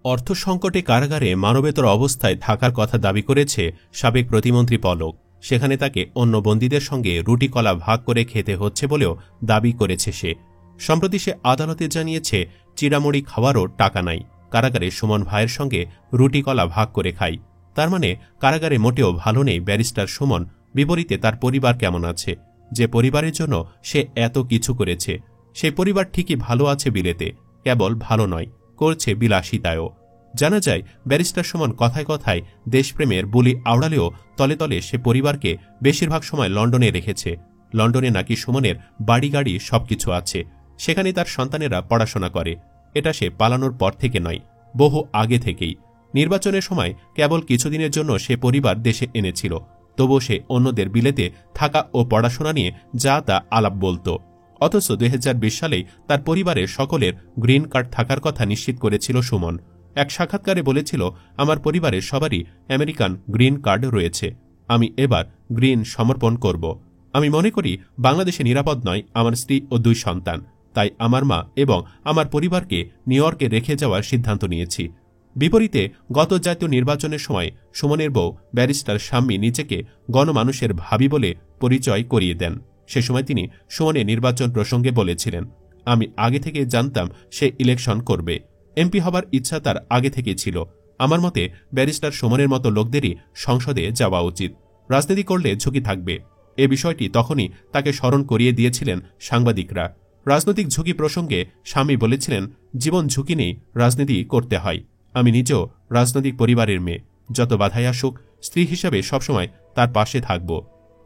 অর্থ সংকটে কারাগারে মানবেতর অবস্থায় থাকার কথা দাবি করেছে সাবেক প্রতিমন্ত্রী পলক। সেখানে তাকে অন্য বন্দীদের সঙ্গে রুটি কলা ভাগ করে খেতে হচ্ছে বলেও দাবি করেছে সে। সম্প্রতি সে আদালতে জানিয়েছে চিড়ামুড়ি খাওয়ারও টাকা নাই, কারাগারে সুমন ভাইয়ের সঙ্গে রুটি কলা ভাগ করে খাই। তার মানে কারাগারে মোটেও ভালো নেই ব্যারিস্টার সুমন। বিপরীতে তার পরিবার কেমন আছে? যে পরিবারের জন্য সে এত কিছু করেছে, সেই পরিবার ঠিকই ভালো আছে বিলেতে, কেবল ভালো নয়, করছে বিলাসিতায়ও। জানা যায় ব্যারিস্টার সুমন কথায় কথায় দেশপ্রেমের বুলি আওড়ালেও তলে তলে সে পরিবারকে বেশিরভাগ সময় লন্ডনে রেখেছে। লন্ডনে নাকি সুমনের বাড়ি গাড়ি সবকিছু আছে, সেখানে তার সন্তানেরা পড়াশোনা করে। এটা সে পালানোর পর থেকে নয়, বহু আগে থেকেই। নির্বাচনের সময় কেবল কিছুদিনের জন্য সে পরিবার দেশে এনেছিল, তবুও সে অন্যদের বিলেতে থাকা ও পড়াশোনা নিয়ে যা তা আলাপ বলত। অথচ 2020 সালেই তার পরিবারের সকলের গ্রিন কার্ড থাকার কথা নিশ্চিত করেছিল সুমন। এক সাক্ষাৎকারে বলেছিল, আমার পরিবারের সবারই আমেরিকান গ্রিন কার্ড রয়েছে, আমি এবার গ্রিন সমর্পণ করব। আমি মনে করি বাংলাদেশে নিরাপদ নয় আমার স্ত্রী ও 2 সন্তান, তাই আমার মা এবং আমার পরিবারকে নিউ ইয়র্কে রেখে যাওয়ার সিদ্ধান্ত নিয়েছি। বিপরীতে গত জাতীয় নির্বাচনের সময় সুমনের বউ ব্যারিস্টার শাম্মী নিজেকে গণমানুষের ভাবি বলে পরিচয় করিয়ে দেন। সে সময় তিনি সুমনের নির্বাচন প্রসঙ্গে বলেছিলেন, আমি আগে থেকে জানতাম সে ইলেকশন করবে, এমপি হবার ইচ্ছা তার আগে থেকে ছিল। আমার মতে ব্যারিস্টার সুমনের মতো লোকদেরই সংসদে যাওয়া উচিত, রাজনীতি করলে ঝুঁকি থাকবে। এ বিষয়টি তখনই তাকে স্মরণ করিয়ে দিয়েছিলেন সাংবাদিকরা। রাজনৈতিক ঝুঁকি প্রসঙ্গে স্বামী বলেছিলেন, জীবন ঝুঁকি নেই, রাজনীতি করতে হয়। আমি নিজেও রাজনৈতিক পরিবারের মেয়ে, যত বাধাই আসুক স্ত্রী হিসাবে সবসময় তার পাশে থাকব।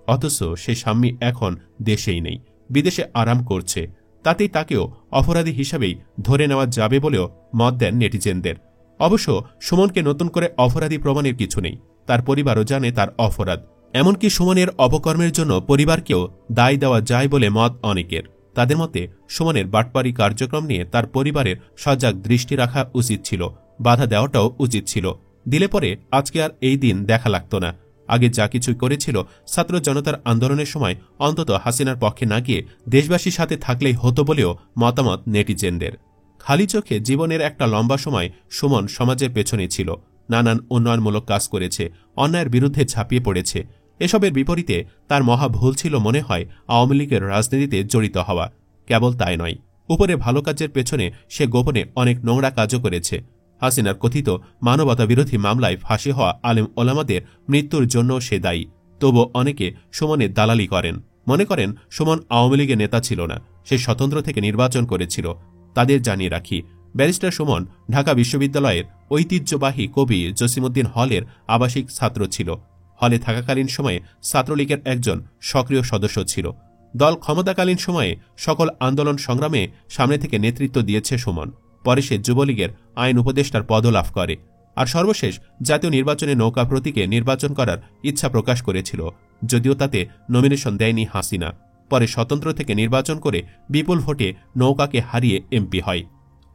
অথচ সে স্বামী এখন দেশেই নেই, বিদেশে আরাম করছে। তাতেই তাকেও অপরাধী হিসাবেই ধরে নেওয়া যাবে বলেও মত দেন নেটিজেনদের। অবশ্য সুমনকে নতুন করে অপরাধী প্রমাণের কিছু নেই, তার পরিবারও জানে তার অপরাধ। এমনকি সুমনের অপকর্মের জন্য পরিবারকেও দায় দেওয়া যায় বলে মত অনেকের। তাদের মতে সুমনের বাটপারি কার্যক্রম নিয়ে তার পরিবারের সজাগ দৃষ্টি রাখা উচিত ছিল, বাধা দেওয়াটাও উচিত ছিল। দিলে পরে আজকে আর এই দিন দেখা লাগত না। আগে যা কিছুই করেছিল ছাত্র জনতার আন্দোলনের সময় অন্তত হাসিনার পক্ষে না গিয়ে দেশবাসীর সাথে থাকলেই হতো বলেও মতামত নেটিজেনদের। খালি চোখে জীবনের একটা লম্বা সময় সুমন সমাজের পেছনে ছিল, নানান উন্নয়নমূলক কাজ করেছে, অন্যায়ের বিরুদ্ধে ঝাঁপিয়ে পড়েছে। এসবের বিপরীতে তার মহা ভুল ছিল মনে হয় আওয়ামী লীগের রাজনীতিতে জড়িত হওয়া। কেবল তাই নয়, উপরে ভালো কাজের পেছনে সে গোপনে অনেক নোংরা কাজও করেছে। হাসিনার কথিত মানবতা বিরোধী মামলায় ফাঁসি হওয়া আলেম ওলামাদের মৃত্যুর জন্য সে দায়ী। তবু অনেকে সুমনের দালালি করেন, মনে করেন সুমন আওয়ামী লীগের নেতা ছিল না, সে স্বতন্ত্র থেকে নির্বাচন করেছিল। তাদের জানিয়ে রাখি, ব্যারিস্টার সুমন ঢাকা বিশ্ববিদ্যালয়ের ঐতিহ্যবাহী কবি জসিমউদ্দিন হলের আবাসিক ছাত্র ছিল। হলে থাকাকালীন সময়ে ছাত্রলীগের একজন সক্রিয় সদস্য ছিল। দল ক্ষমতাকালীন সময়ে সকল আন্দোলন সংগ্রামে সামনে থেকে নেতৃত্ব দিয়েছে সুমন। পরে সে যুবলীগের আইন উপদেষ্টার পদও লাভ করে। আর সর্বশেষ জাতীয় নির্বাচনে নৌকা প্রতীকে নির্বাচন করার ইচ্ছা প্রকাশ করেছিল, যদিও তাতে নমিনেশন দেয়নি হাসিনা। পরে স্বতন্ত্র থেকে নির্বাচন করে বিপুল ভোটে নৌকাকে হারিয়ে এমপি হয়।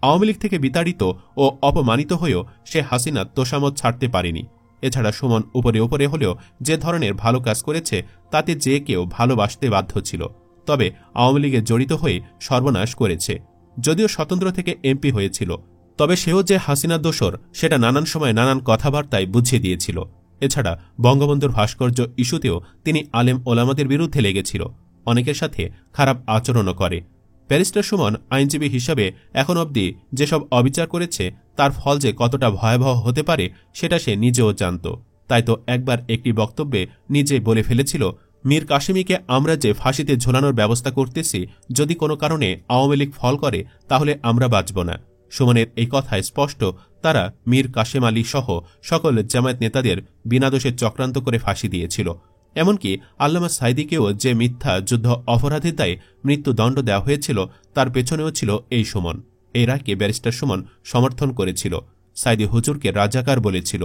আওয়ামী লীগ থেকে বিতাড়িত ও অপমানিত হয়েও সে হাসিনার তোষামত ছাড়তে পারেনি। এছাড়া সুমন উপরে উপরে হলেও যে ধরনের ভালো কাজ করেছে তাতে যে কেউ ভালোবাসতে বাধ্য ছিল। তবে আওয়ামী লীগে জড়িত হয়ে সর্বনাশ করেছে। যদিও স্বতন্ত্র থেকে এমপি হয়েছিল, তবে সেও যে হাসিনা দোসর সেটা নানান সময় নানান কথাবার্তায় বুঝিয়ে দিয়েছিল। এছাড়া বঙ্গবন্ধুর ভাস্কর্য ইস্যুতেও তিনি আলেম ওলামাদের বিরুদ্ধে লেগেছিল, অনেকের সাথে খারাপ আচরণও করে। ব্যারিস্টার সুমন আইনজীবী হিসাবে এখন অবধি যেসব অবিচার করেছে তার ফল যে কতটা ভয়াবহ হতে পারে সেটা সে নিজেও জানত। তাই তো একবার একটি বক্তব্যে নিজে বলে ফেলেছিল, মীর কাসেমীকে আমরা যে ফাঁসিতে ঝোলানোর ব্যবস্থা করতেছি, যদি কোনো কারণে আওয়ামী লীগ ফল করে তাহলে আমরা বাঁচব না। সুমনের এই কথায় স্পষ্ট তারা মীর কাসেম আলী সহ সকল জামায়াত নেতাদের বিনা দোষে চক্রান্ত করে ফাঁসি দিয়েছিল। এমনকি আল্লামা সাইদিকেও যে মিথ্যা যুদ্ধ অপরাধের দায়ে মৃত্যুদণ্ড দেওয়া হয়েছিল তার পেছনেও ছিল এই সুমন। এই রায়কে ব্যারিস্টার সুমন সমর্থন করেছিল, সাইদি হুজুরকে রাজাকার বলেছিল।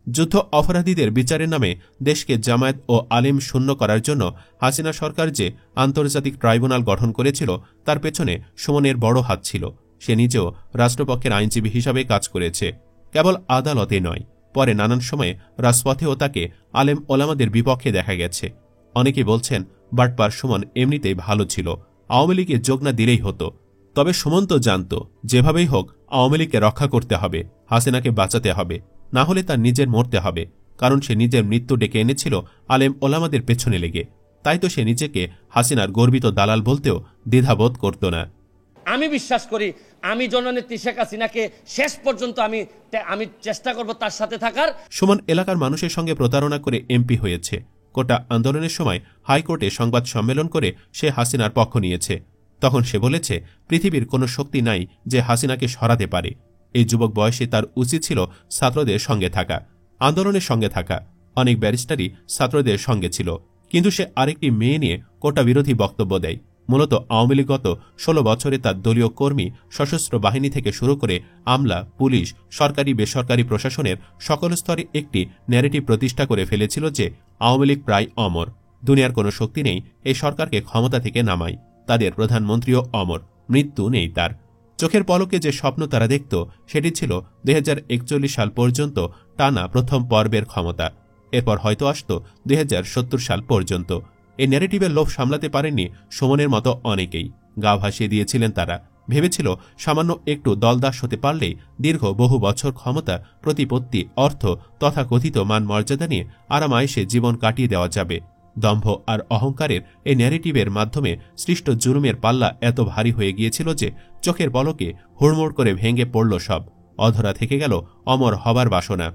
যুদ্ধ অপরাধীদের বিচারের নামে দেশকে জামায়াত ও আলিম শূন্য করার জন্য হাসিনা সরকার যে আন্তর্জাতিক ট্রাইব্যুনাল গঠন করেছিল তার পেছনে সুমনের বড় হাত ছিল। সে নিজেও রাষ্ট্রপক্ষের আইনজীবী হিসাবে কাজ করেছে, কেবল আদালতে নয়, পরে নানান সময়ে রাজপথেও তাকে আলেম ওলামাদের বিপক্ষে দেখা গেছে। অনেকে বলছেন বাটপার সুমন এমনিতেই ভালো ছিল, আওয়ামী লীগে যোগ না দিলেই হতো। তবে সুমন তো জানত যেভাবেই হোক আওয়ামী লীগকে রক্ষা করতে হবে, হাসিনাকে বাঁচাতে হবে, না হলে তার নিজের মরতে হবে। কারণ সে নিজের মৃত্যু ডেকে এনেছিল আলেম ওলামাদের পেছনে লেগে। তাই তো সে নিজেকে হাসিনার গর্বিত দালাল বলতেও দ্বিধাবোধ করত না। আমি বিশ্বাস করি আমি জননেত্রী শেখ হাসিনাকে শেষ পর্যন্ত আমি চেষ্টা করব তার সাথে থাকার। সুমন এলাকার মানুষের সঙ্গে প্রতারণা করে এমপি হয়েছে। কোটা আন্দোলনের সময় হাইকোর্টে সংবাদ সম্মেলন করে সে হাসিনার পক্ষ নিয়েছে। তখন সে বলেছে পৃথিবীর কোনো শক্তি নাই যে হাসিনাকে সরাতে পারে। এই যুবক বয়সে তার উচিত ছিল ছাত্রদের সঙ্গে থাকা, আন্দোলনের সঙ্গে থাকা। অনেক ব্যারিস্টারই ছাত্রদের সঙ্গে ছিল, কিন্তু সে আরেকটি মেয়ে নিয়ে কোটা বিরোধী বক্তব্য দেয়। মূলত আওয়ামী লীগ গত 16 বছরে তার দলীয় কর্মী, সশস্ত্র বাহিনী থেকে শুরু করে আমলা, পুলিশ, সরকারি বেসরকারি প্রশাসনের সকল স্তরে একটি ন্যারেটিভ প্রতিষ্ঠা করে ফেলেছিল যে আওয়ামী লীগ প্রায় অমর। দুনিয়ার কোনো শক্তি নেই এই সরকারকে ক্ষমতা থেকে নামায়। তাদের প্রধানমন্ত্রীও অমর, মৃত্যু নেই তার। চোখের পলকে যে স্বপ্ন তারা দেখত সেটি ছিল 2041 সাল পর্যন্ত টানা প্রথম পর্বের ক্ষমতা। এরপর হয়তো আসত 2070 সাল পর্যন্ত। এই ন্যারেটিভের লোভ সামলাতে পারেননি সুমনের মতো অনেকেই। গা ভাসিয়ে দিয়েছিলেন তারা। ভেবেছিল সামান্য একটু দলদাস হতে পারলেই দীর্ঘ বহু বছর ক্ষমতা, প্রতিপত্তি, অর্থ তথা কথিত মান মর্যাদা নিয়ে আরামায়েশে জীবন কাটিয়ে দেওয়া যাবে। দম্ভ আর অহংকারের এই ন্যারেটিভের মাধ্যমে সৃষ্ট জুলুমের পাল্লা এত ভারী হয়ে গিয়েছিল যে চোখের পলকে হুড়মুড় করে ভেঙে পড়ল সব। অধরা থেকে গেল অমর হবার বাসনা।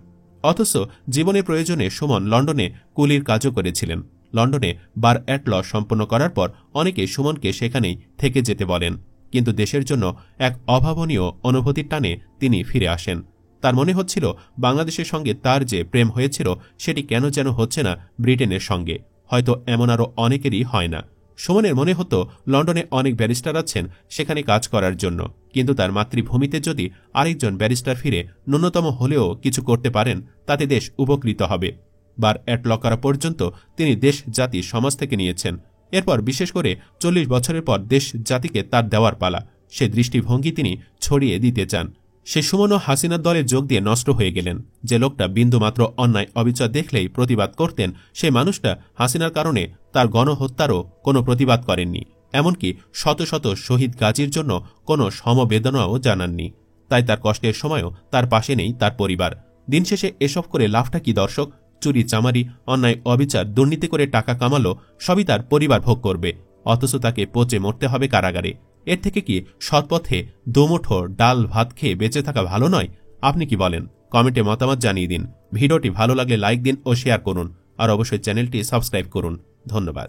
অথচ জীবনের প্রয়োজনে সুমন লন্ডনে কুলির কাজও করেছিলেন। লন্ডনে বার অ্যাট ল সম্পন্ন করার পর অনেকে সুমনকে সেখানেই থেকে যেতে বলেন, কিন্তু দেশের জন্য এক অভাবনীয় অনুভূতির টানে তিনি ফিরে আসেন। তার মনে হচ্ছিল বাংলাদেশের সঙ্গে তার যে প্রেম হয়েছিল সেটি কেন যেন হচ্ছে না ব্রিটেনের সঙ্গে। হয়তো এমন আরও অনেকেরই হয় না। সুমনের মনে হতো লন্ডনে অনেক ব্যারিস্টার আছেন সেখানে কাজ করার জন্য, কিন্তু তার মাতৃভূমিতে যদি আরেকজন ব্যারিস্টার ফিরে ন্যূনতম হলেও কিছু করতে পারেন তাতে দেশ উপকৃত হবে। বার অ্যাট ল করা পর্যন্ত তিনি দেশ জাতি সমাজ থেকে নিয়েছেন। এরপর বিশেষ করে 40 বছরের পর দেশ জাতিকে তার দেওয়ার পালা। সে দৃষ্টিভঙ্গি তিনি ছড়িয়ে দিতে চান। সে সুমনও হাসিনার দলে যোগ দিয়ে নষ্ট হয়ে গেলেন। যে লোকটা বিন্দুমাত্র অন্যায় অবিচার দেখলেই প্রতিবাদ করতেন, সেই মানুষটা হাসিনার কারণে তার গণহত্যারও কোনো প্রতিবাদ করেননি। এমনকি শত শত শহীদ গাজীর জন্য কোনো সমবেদনাও জানাননি। তাই তার কষ্টের সময়ও তার পাশে নেই তার পরিবার। দিন শেষে এসব করে লাভটা কি দর্শক? চুরি চামারি, অন্যায় অবিচার, দুর্নীতি করে টাকা কামালো, সবই তার পরিবার ভোগ করবে। অথচ তাকে পচে মরতে হবে কারাগারে। এর থেকে কি সৎপথে দুমুঠো ডাল ভাত খেয়ে বেঁচে থাকা ভালো নয়? আপনি কি বলেন? কমেন্টে মতামত জানিয়ে দিন। ভিডিওটি ভালো লাগলে লাইক দিন ও শেয়ার করুন, আর অবশ্যই চ্যানেলটি সাবস্ক্রাইব করুন। ধন্যবাদ।